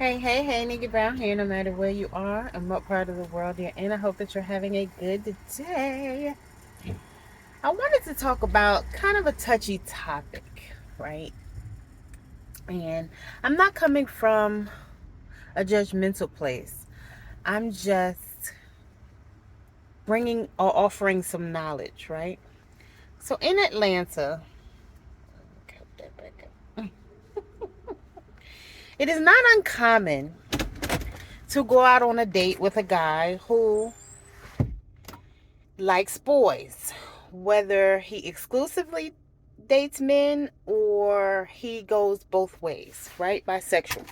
Hey, Nikki Brown here, no matter where you are and what part of the world you're in. I hope that you're having a good day. I wanted to talk about kind of a touchy topic, right? And I'm not coming from a judgmental place, I'm just bringing or offering some knowledge, right? So in Atlanta, it is not uncommon to go out on a date with a guy who likes boys, whether he exclusively dates men or he goes both ways, right? Bisexual.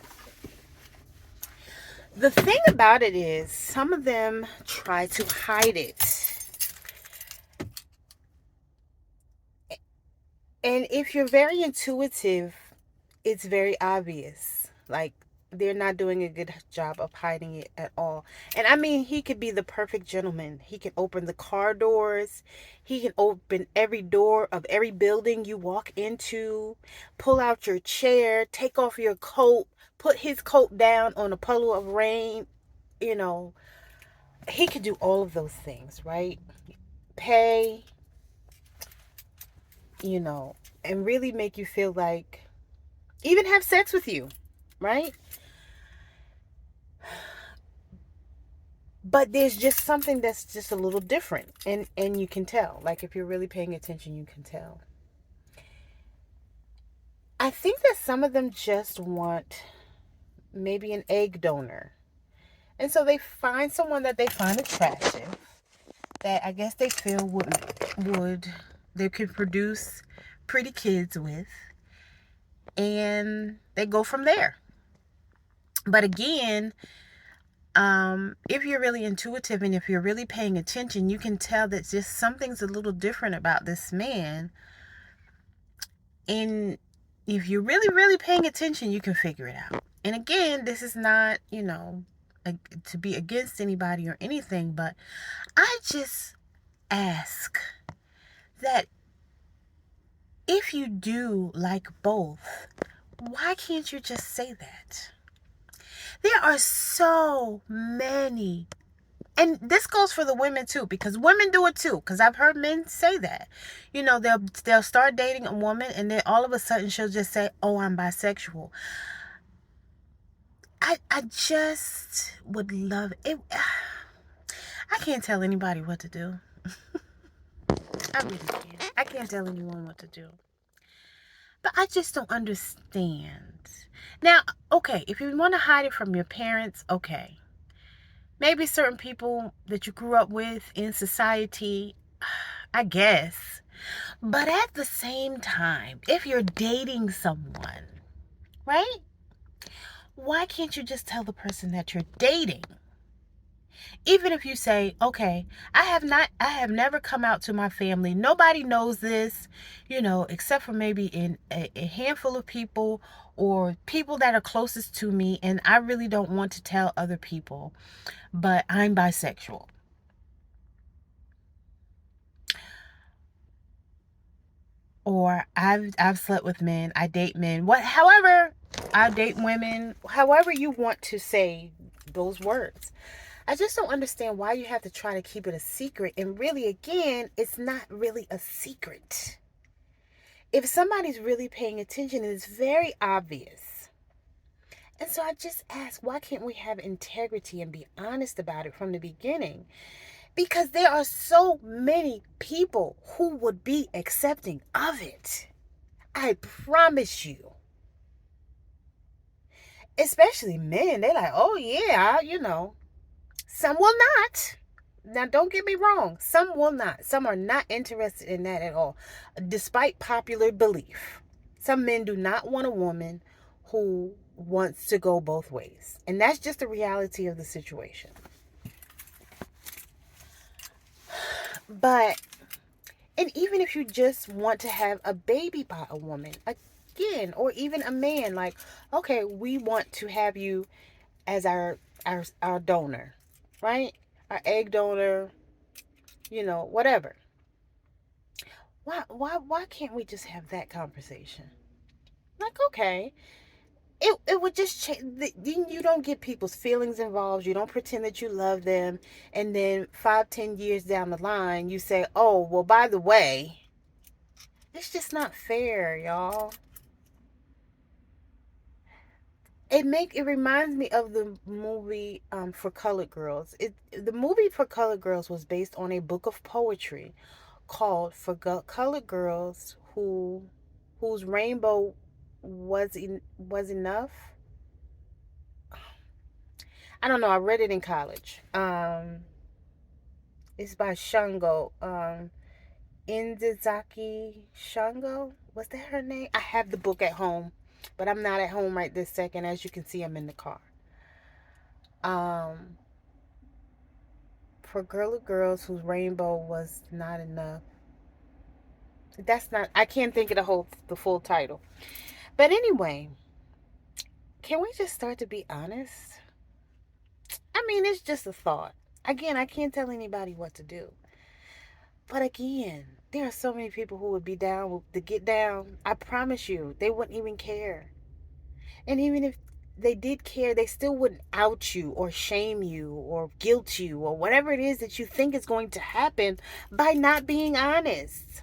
The thing about it is, some of them try to hide it. And if you're very intuitive, it's very obvious. Like, they're not doing a good job of hiding it at all. And I mean, he could be the perfect gentleman. He can open the car doors. He can open every door of every building you walk into, pull out your chair, take off your coat, put his coat down on a puddle of rain. You know, he could do all of those things, right? Pay, you know, and really make you feel like, even have sex with you, right? But there's just something that's just a little different, and you can tell. Like, if you're really paying attention, you can tell. I think that some of them just want maybe an egg donor, and so they find someone that they find attractive, that I guess they feel would they could produce pretty kids with, and they go from there. But again, if you're really intuitive and if you're really paying attention, you can tell that just something's a little different about this man. And if you're really, really paying attention, you can figure it out. And again, this is not, to be against anybody or anything, but I just ask that if you do like both, why can't you just say that? There are so many, and this goes for the women too, because women do it too, because I've heard men say that. They'll start dating a woman, and then all of a sudden she'll just say, oh, I'm bisexual. I just would love it. I can't tell anybody what to do. I really can't. I can't tell anyone what to do. But I just don't understand. Now, okay, if you want to hide it from your parents, okay. Maybe certain people that you grew up with in society, I guess. But at the same time, if you're dating someone, right? Why can't you just tell the person that you're dating? Even if you say, okay, I have never come out to my family. Nobody knows this, except for maybe in a handful of people or people that are closest to me. And I really don't want to tell other people, but I'm bisexual. Or I've slept with men. I date men. However, I date women. However you want to say those words. I just don't understand why you have to try to keep it a secret. And really, again, it's not really a secret. If somebody's really paying attention, it's very obvious. And so I just ask, why can't we have integrity and be honest about it from the beginning? Because there are so many people who would be accepting of it. I promise you. Especially men. They're like, oh yeah. Some will not. Now, don't get me wrong. Some will not. Some are not interested in that at all, despite popular belief. Some men do not want a woman who wants to go both ways. And that's just the reality of the situation. But, and even if you just want to have a baby by a woman, again, or even a man, like, okay, we want to have you as our donor, right? Our egg donor, whatever. Why can't we just have that conversation? Like, okay, it would just change. Then you don't get people's feelings involved. You don't pretend that you love them, and then 5, 10 years down the line, you say, "Oh, well, by the way," it's just not fair, y'all. It reminds me of the movie For Colored Girls. The movie For Colored Girls was based on a book of poetry called Colored Girls whose rainbow was enough. I don't know. I read it in college. It's by Shango. Indizaki Shango. Was that her name? I have the book at home, but I'm not at home right this second. As you can see, I'm in the car. Um, for girly girls whose rainbow was not enough. That's not. I can't think of the full title. But anyway, can we just start to be honest? I mean, it's just a thought. Again, I can't tell anybody what to do. But again, there are so many people who would be down to get down. I promise you, they wouldn't even care. And even if they did care, they still wouldn't out you or shame you or guilt you or whatever it is that you think is going to happen by not being honest.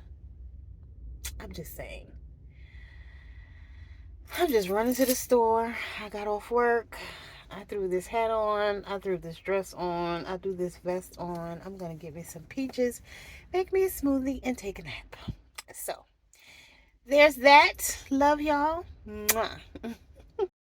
I'm just saying. I'm just running to the store. I got off work. I threw this hat on. I threw this dress on. I threw this vest on. I'm going to get me some peaches, make me a smoothie, and take a nap. So, there's that. Love y'all. Mwah.